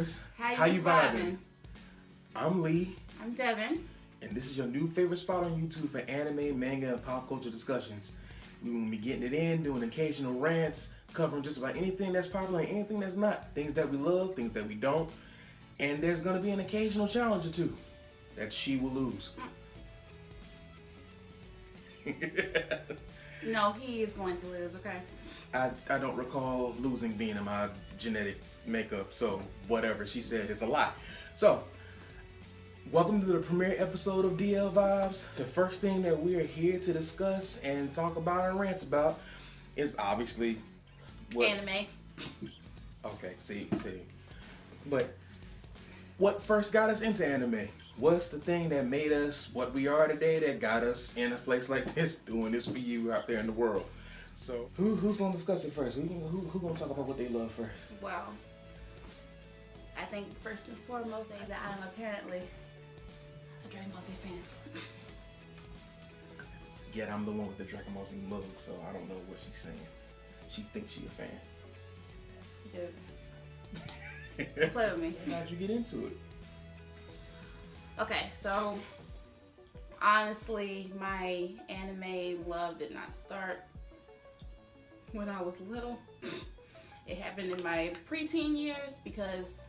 viewers. How you vibing? I'm Lee. I'm Devin. And this is your new favorite spot on YouTube for anime, manga, and pop culture discussions. We will be getting it in, doing occasional rants, covering just about anything that's popular and anything that's not. Things that we love, things that we don't. And there's going to be an occasional challenge or two that she will lose. No, he is going to lose, okay? I don't recall losing being in my genetic makeup, so whatever she said is a lie. So, welcome to the premiere episode of DL Vibes. The first thing that we are here to discuss and talk about and rant about is obviously what? Anime. Okay, see. But what first got us into anime? What's the thing that made us what we are today, that got us in a place like this, doing this for you out there in the world? So, who's going to discuss it first? Who's going to talk about what they love first? Well, I think first and foremost is that I'm apparently a Dragon Ball Z fan. Yet I'm the one with the Dragon Ball Z mug, so I don't know what she's saying. She thinks she a fan. Dude. Don't play with me. How'd you get into it? Okay, so honestly, my anime love did not start when I was little. It happened in my preteen years because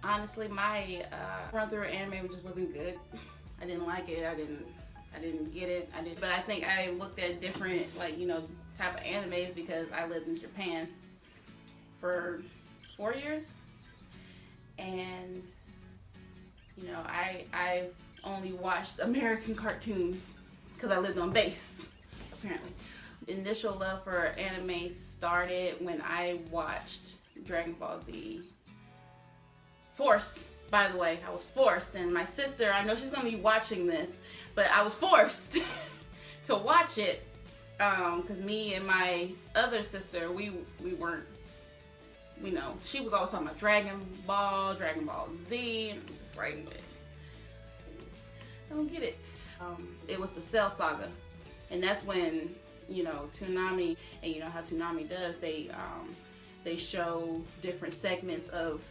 honestly, my run through anime just wasn't good. I didn't like it. I didn't get it. But I think I looked at different, type of animes because I lived in Japan for 4 years, and I only watched American cartoons because I lived on base, apparently. Initial love for anime started when I watched Dragon Ball Z. Forced, by the way. I was forced, and my sister, I know she's going to be watching this, but I was forced to watch it because me and my other sister, we weren't, she was always talking about Dragon Ball Z, and I'm just like, I don't get it. It was the Cell Saga, and that's when, Toonami, and you know how Toonami does, they show different segments of,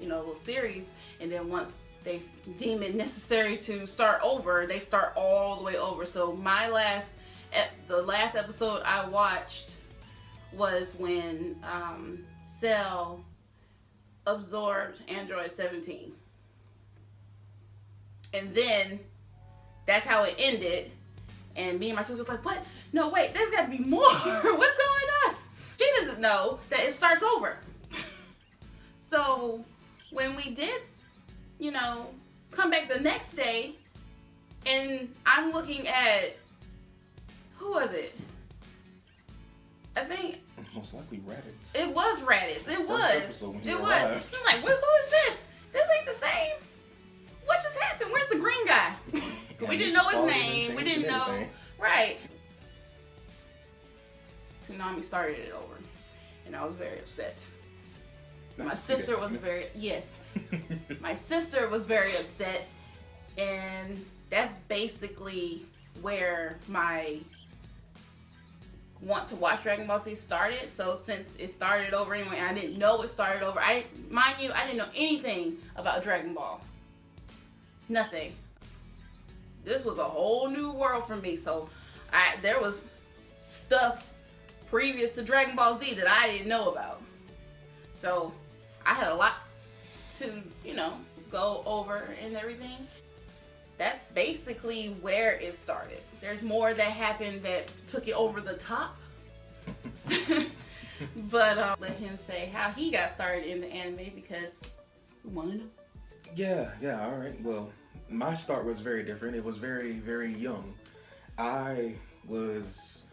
little series, and then once they deem it necessary to start over, they start all the way over. So the last episode I watched was when Cell absorbed Android 17. And then that's how it ended. And me and my sister was like, what? No, wait, there's got to be more. What's going on? She doesn't know that it starts over. So when we did, come back the next day, and I'm looking at, who was it? I think most likely Raditz. It was Raditz. It was. It was. I'm like, who is this? This ain't the same. What just happened? Where's the green guy? We didn't know his name. We didn't know. Right. Toonami started it over, and I was very upset. My sister was my sister was very upset, and that's basically where my want to watch Dragon Ball Z started. So since it started over anyway, I didn't know it started over. I didn't know anything about Dragon Ball. Nothing. This was a whole new world for me. So there was stuff previous to Dragon Ball Z that I didn't know about. So I had a lot to, go over and everything. That's basically where it started. There's more that happened that took it over the top. But let him say how he got started in the anime because we want to know. Yeah, all right. Well, my start was very different. It was very, very young. I was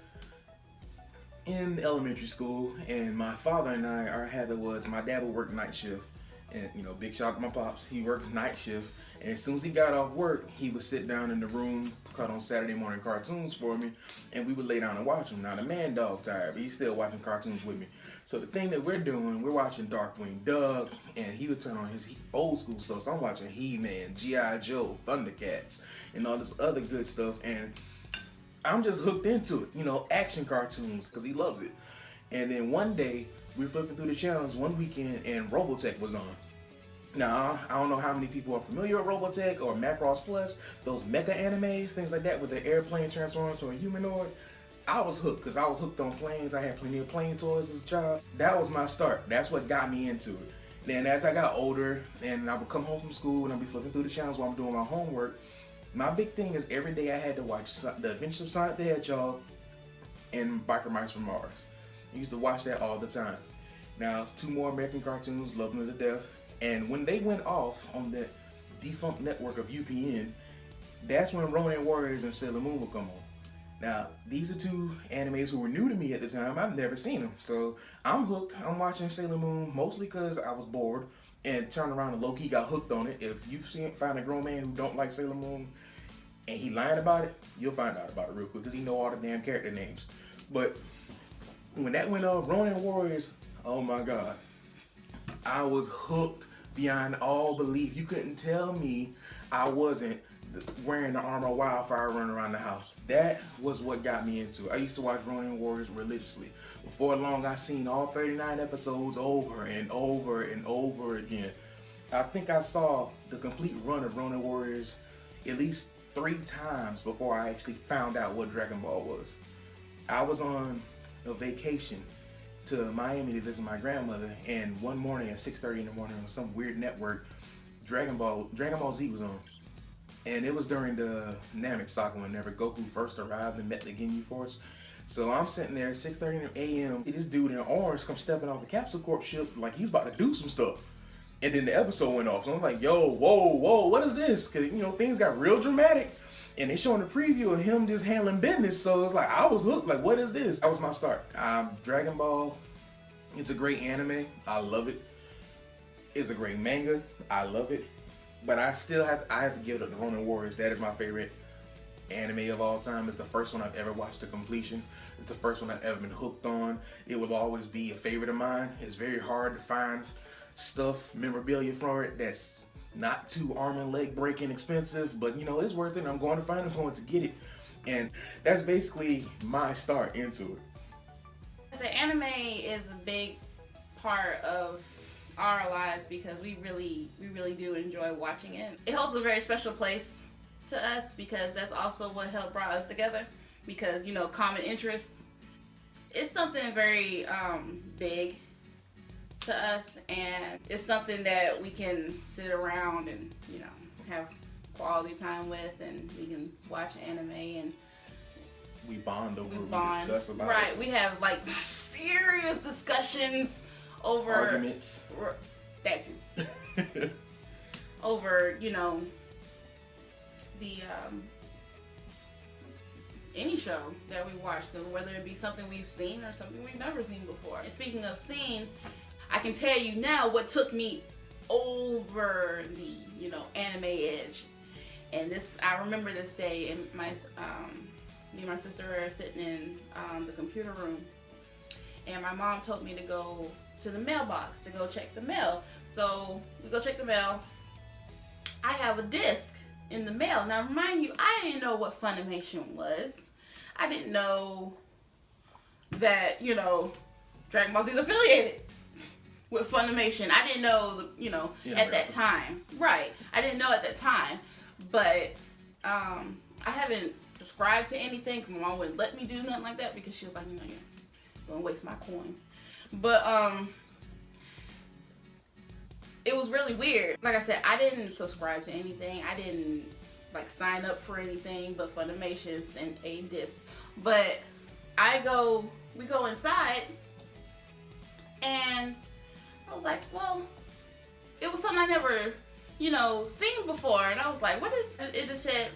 in elementary school, and my father and I, our habit was, my dad would work night shift, and big shout out to my pops, he worked night shift, and as soon as he got off work, he would sit down in the room, cut on Saturday morning cartoons for me, and we would lay down and watch them. Now the man dog tired, but he's still watching cartoons with me. So the thing that we're doing, we're watching Darkwing Duck, and he would turn on his old school stuff, so I'm watching He-Man, G.I. Joe, Thundercats, and all this other good stuff, and I'm just hooked into it, action cartoons, because he loves it. And then one day, we were flipping through the channels one weekend and Robotech was on. Now, I don't know how many people are familiar with Robotech or Macross Plus, those mecha animes, things like that, with the airplane transforming to a humanoid. I was hooked because I was hooked on planes. I had plenty of plane toys as a child. That was my start. That's what got me into it. Then as I got older and I would come home from school and I'd be flipping through the channels while I'm doing my homework, my big thing is every day I had to watch The Adventures of Sonic the Hedgehog and Biker Mice from Mars. I used to watch that all the time. Now, 2 more American cartoons, love them to death. And when they went off on the defunct network of UPN, that's when Ronin Warriors and Sailor Moon would come on. Now, these are 2 animes who were new to me at the time. I've never seen them. So I'm hooked. I'm watching Sailor Moon mostly because I was bored and turned around and low-key got hooked on it. If you've found a grown man who don't like Sailor Moon and he lying about it, you'll find out about it real quick because he know all the damn character names. But when that went off, Ronin Warriors, oh my God. I was hooked beyond all belief. You couldn't tell me I wasn't wearing the armor of Wildfire running around the house. That was what got me into it. I used to watch Ronin Warriors religiously. Before long, I seen all 39 episodes over and over and over again. I think I saw the complete run of Ronin Warriors at least 3 times before I actually found out what Dragon Ball was. I was on a vacation to Miami to visit my grandmother, and one morning at 6:30 in the morning on some weird network, Dragon Ball Z was on. And it was during the Namek saga whenever Goku first arrived and met the Ginyu Force. So I'm sitting there at 6:30 a.m. This dude in orange comes stepping off the Capsule Corp ship like he's about to do some stuff. And then the episode went off. So I'm like, yo, whoa, what is this? Because, things got real dramatic. And they showing a preview of him just handling business. So it's like, I was hooked. Like, what is this? That was my start. Dragon Ball, it's a great anime. I love it. It's a great manga. I love it. But I have to give it up to Ronin Warriors. That is my favorite anime of all time. It's the first one I've ever watched to completion. It's the first one I've ever been hooked on. It will always be a favorite of mine. It's very hard to find stuff, memorabilia for it that's not too arm and leg breaking expensive, but it's worth it. I'm going to find it. I'm going to get it. And that's basically my start into it. So anime is a big part of our lives because we really do enjoy watching it. It holds a very special place to us because that's also what helped brought us together, because common interest is something very big to us, and it's something that we can sit around and have quality time with, and we can watch anime and we bond over it. We discuss about it. Right, we have like serious discussions over arguments. That too. Over the any show that we watch, whether it be something we've seen or something we've never seen before. And speaking of seen, I can tell you now what took me over the anime edge. And I remember this day, and me and my sister were sitting in the computer room, and my mom told me to go to the mailbox to go check the mail. So we go check the mail. I have a disc in the mail. Now, remind you, I didn't know what Funimation was. I didn't know that Dragon Ball Z is affiliated with Funimation. I didn't know at that time. Right. I didn't know at that time. But I haven't subscribed to anything. My mom wouldn't let me do nothing like that because she was like, you're gonna waste my coin. But it was really weird. Like I said, I didn't subscribe to anything. I didn't sign up for anything but Funimation and a disc. But we go inside, and I was like, well, it was something I never, seen before. And I was like, what is it? It just said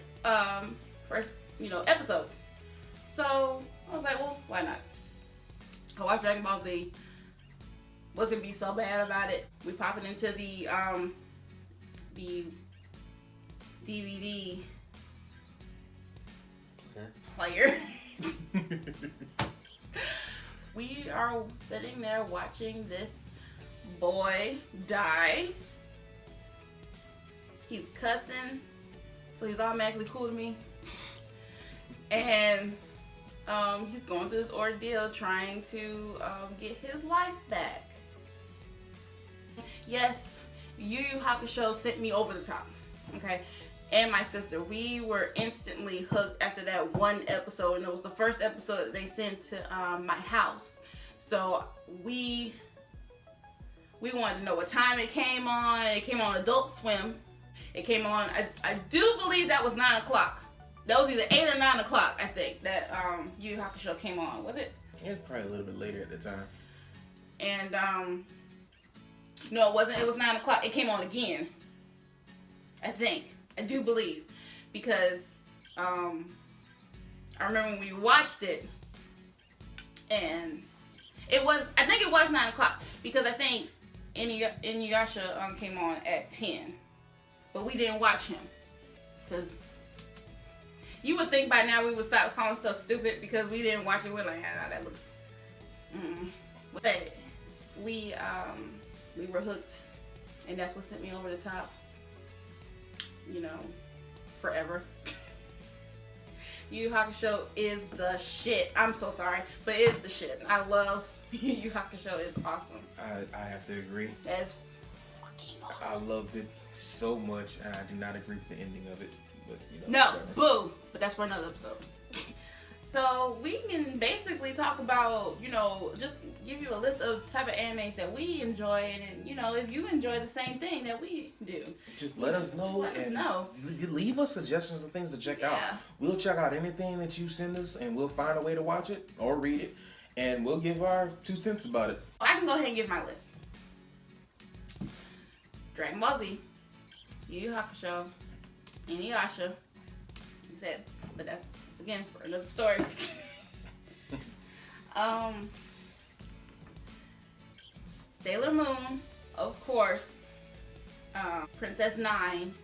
first, episode. So I was like, well, why not? I watched Dragon Ball Z. What could be so bad about it? We pop it into the DVD player. We are sitting there watching this boy die. He's cussing, so he's automatically cool to me. And he's going through this ordeal trying to get his life back. Yes, Yu Yu Hakusho sent me over the top. Okay, and my sister, we were instantly hooked after that one episode, and it was the first episode that they sent to my house. So we wanted to know what time it came on. It came on Adult Swim. It came on, I do believe that was 9 o'clock. That was either 8 or 9 o'clock, I think, that Yu Yu Hakusho came on. Was it? It was probably a little bit later at the time. And, no, it wasn't. It was 9 o'clock. It came on again. I think. I do believe. Because, I remember when we watched it, and I think it was 9 o'clock, because I think Inuyasha came on at 10. But we didn't watch him. Because you would think by now we would stop calling stuff stupid because we didn't watch it. We're like, ah, that looks... But we were hooked. And that's what sent me over the top. You know, forever. Yu Yu Hakusho is the shit. I'm so sorry, but it's the shit. I love Yu Yu Hakusho. It's awesome. I have to agree. That's fucking awesome. I loved it so much, and I do not agree with the ending of it. But, you know, no, whatever. boo. But that's for another episode. So we can basically talk about, you know, just give you a list of type of animes that we enjoy, and you know, if you enjoy the same thing that we do, just let us know. Just let us know. Leave us suggestions of things to check out. We'll check out anything that you send us, and we'll find a way to watch it or read it, and we'll give our 2 cents about it. I can go ahead and give my list. Dragon Ball Z, Yu Yu Hakusho, Inuyasha. He said, but that's again for another story. Sailor Moon, of course. Princess Nine.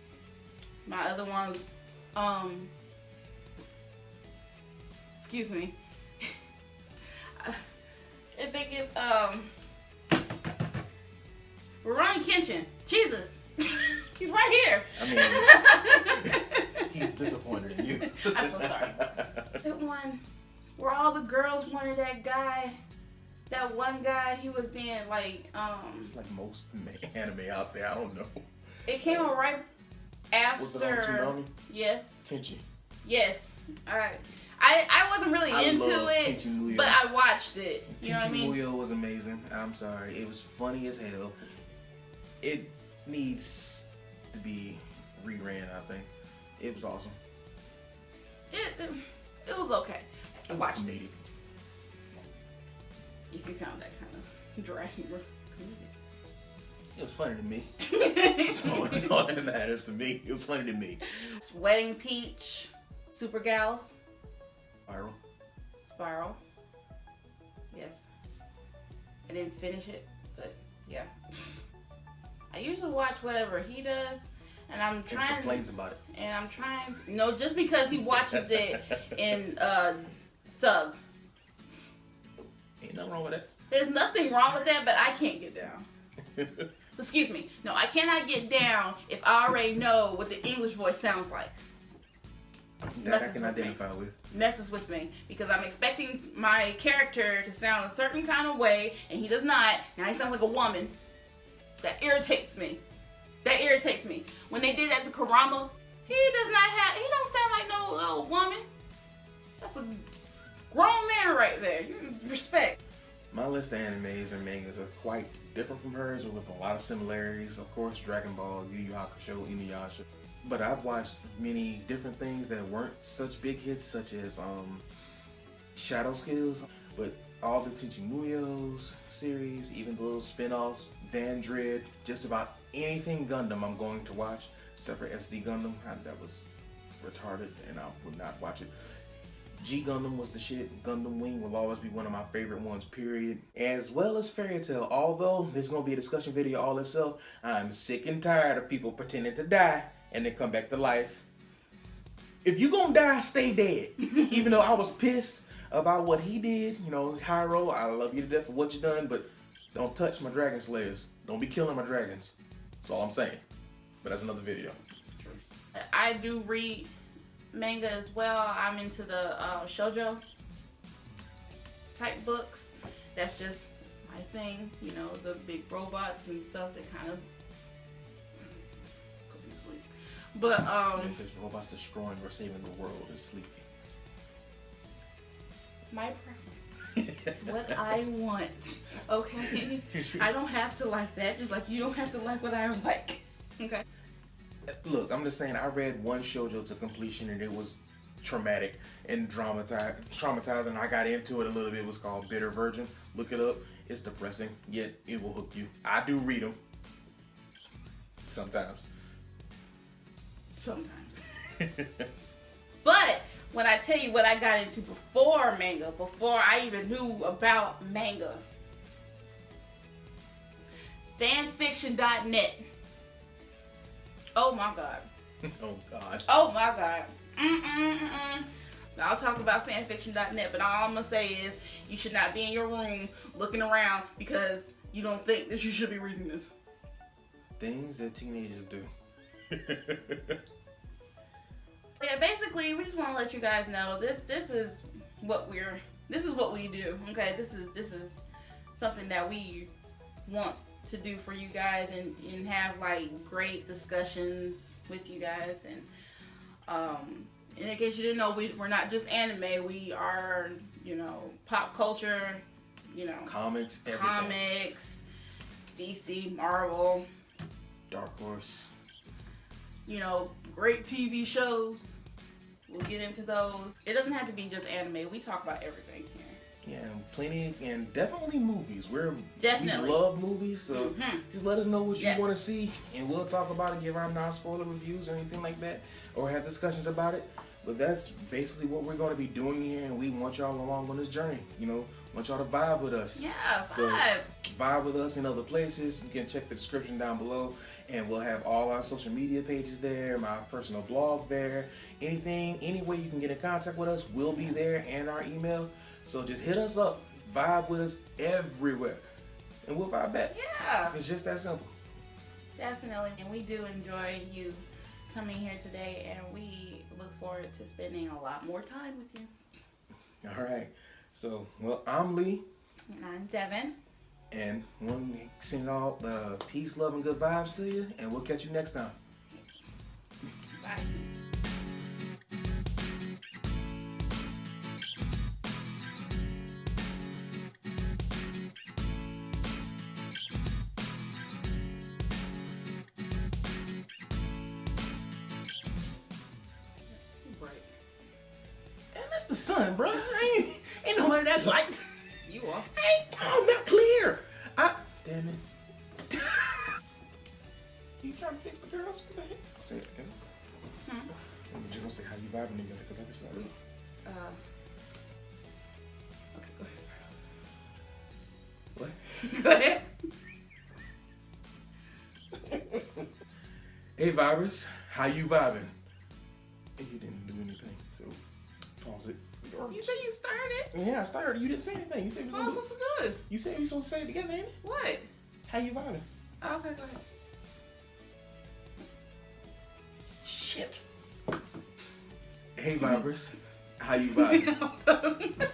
My other ones, excuse me. I think it's Rurouni Kenshin. Jesus. He's right here. I mean, he's disappointed in you. I'm so sorry. That one where all the girls wanted that guy. That one guy, he was being like, It's like most anime out there. I don't know. It came on right after. Was it on Tsunami? Yes. Tenchi. Yes. I wasn't really into it, Tenchi Muyo. but I watched it. You know what I mean? Tenchi Muyo was amazing. I'm sorry. It was funny as hell. It needs to be reran, I think. It was awesome. It was okay. I watched it. Comedic. If you found that kind of dry humor. It was funny to me. So that's all that matters to me. It was funny to me. Wedding Peach, Super Gals, Spiral. Spiral. Yes. I didn't finish it, but yeah. I usually watch whatever he does, and I'm trying. And complains about it. And I'm trying. No, just because he watches it in sub. Ain't nothing wrong with that. There's nothing wrong with that, but I can't get down. Excuse me. No, I cannot get down if I already know what the English voice sounds like. That I can identify with. Messes with me because I'm expecting my character to sound a certain kind of way, and he does not. Now he sounds like a woman. That irritates me. That irritates me. When they did that to Kurama, he don't sound like no little woman. That's a grown man right there. You respect. My list of animes and mangas are quite different from hers, with a lot of similarities. Of course, Dragon Ball, Yu Yu Hakusho, Inuyasha. But I've watched many different things that weren't such big hits, such as Shadow Skills. But all the Tenchi Muyo's series, even the little spin-offs, Van Dread, just about anything Gundam I'm going to watch, except for SD Gundam. That was retarded, and I would not watch it. G Gundam was the shit. Gundam Wing will always be one of my favorite ones, period. As well as Fairy Tail. Although there's going to be a discussion video all itself, I'm sick and tired of people pretending to die and then come back to life. If you gonna die, stay dead. Even though I was pissed about what he did, you know, Hyro, I love you to death for what you done, but don't touch my dragon slayers. Don't be killing my dragons. That's all I'm saying. But that's another video. I do read manga as well. I'm into the shoujo type books. That's just my thing, you know, the big robots and stuff that kind of put me to sleep. But If this robot's destroying or saving the world is sleeping. It's my preference. It's what I want. Okay? I don't have to like that, just like you don't have to like what I like. Okay? Look, I'm just saying, I read one shoujo to completion and it was traumatic and traumatizing. I got into it a little bit. It was called Bitter Virgin. Look it up. It's depressing, yet it will hook you. I do read them. Sometimes. But when I tell you what I got into before manga, before I even knew about manga, fanfiction.net. Oh my god. Oh god. Oh my god. I'll talk about fanfiction.net, but all I'm gonna say is you should not be in your room looking around because you don't think that you should be reading this. Things that teenagers do. Yeah, basically, we just want to let you guys know this is what we do. Okay, this is something that we want to do for you guys and have like great discussions with you guys. And in case you didn't know, we're not just anime. We are, you know, pop culture, you know, Comics, everything. comics, DC, Marvel, Dark Horse. you know, great TV shows. We'll get into those. It doesn't have to be just anime. We talk about everything here. Yeah, plenty, and definitely movies. We Definitely. love movies, so just let us know what you Yes. want to see, and we'll talk about it, give our non-spoiler reviews or anything like that, or have discussions about it. But that's basically what we're going to be doing here, and we want y'all along on this journey. You know, want y'all to vibe with us. Yeah, So vibe. vibe with us in other places. You can check the description down below, and we'll have all our social media pages there, my personal blog there. Anything, any way you can get in contact with us will be there, and our email. So just hit us up, vibe with us everywhere, and we'll vibe back. Yeah, It's just that simple. definitely. And we do enjoy you coming here today, and we look forward to spending a lot more time with you. All right. So, well, I'm Lee, And I'm Devin. and want to send all the peace, love, and good vibes to you, and we'll catch you next time. Bye. And that's the sun, bro. Ain't nobody that light. You are. I'm not clear. Damn it. You trying to fix the girls? What the heck? Say it again. I'm just gonna say how you vibing together, because I just like. Okay, go ahead. What? Go ahead. Hey, vibers, how you vibing? And you didn't do anything, so pause it. You said you started. Yeah, I started. You didn't say anything. You said we What was I supposed to do? You said we supposed to say it together, ain't it? What? How you vibing? Oh, okay, go ahead. Shit. Hey, vibers, how you vibing?